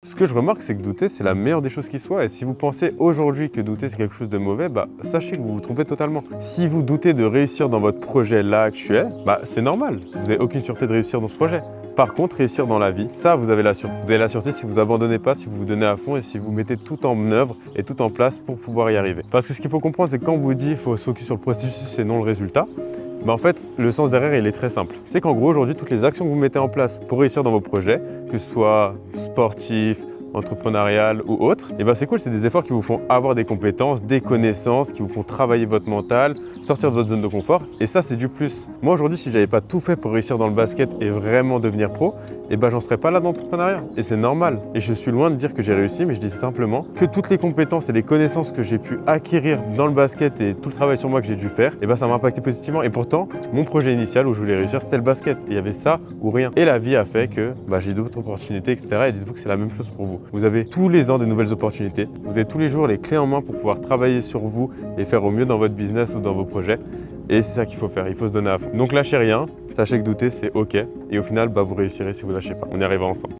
Ce que je remarque, c'est que douter, c'est la meilleure des choses qui soit. Et si vous pensez aujourd'hui que douter, c'est quelque chose de mauvais, sachez que vous vous trompez totalement. Si vous doutez de réussir dans votre projet là actuel, c'est normal. Vous n'avez aucune sûreté de réussir dans ce projet. Par contre, réussir dans la vie, ça, vous avez la sûreté. Vous avez la sûreté si vous abandonnez pas, si vous vous donnez à fond et si vous mettez tout en œuvre et tout en place pour pouvoir y arriver. Parce que ce qu'il faut comprendre, c'est que quand on vous dit qu'il faut se focus sur le processus et non le résultat, en fait, le sens derrière, il est très simple. C'est qu'en gros, aujourd'hui, toutes les actions que vous mettez en place pour réussir dans vos projets, que ce soit sportif, entrepreneurial ou autre, c'est cool, c'est des efforts qui vous font avoir des compétences, des connaissances, qui vous font travailler votre mental, sortir de votre zone de confort, et ça, c'est du plus. Moi, aujourd'hui, si j'avais pas tout fait pour réussir dans le basket et vraiment devenir pro, j'en serais pas là dans l'entrepreneuriat, et c'est normal. Et je suis loin de dire que j'ai réussi, mais je dis simplement que toutes les compétences et les connaissances que j'ai pu acquérir dans le basket et tout le travail sur moi que j'ai dû faire, ça m'a impacté positivement. Et pourtant, mon projet initial où je voulais réussir, c'était le basket. Et il y avait ça ou rien. Et la vie a fait que j'ai d'autres opportunités, etc. Et dites-vous que c'est la même chose pour vous. Vous avez tous les ans de nouvelles opportunités. Vous avez tous les jours les clés en main pour pouvoir travailler sur vous et faire au mieux dans votre business ou dans vos projets. Et c'est ça qu'il faut faire, il faut se donner à fond. Donc lâchez rien, sachez que douter c'est ok. Et au final, vous réussirez si vous lâchez pas. On y arrivera ensemble.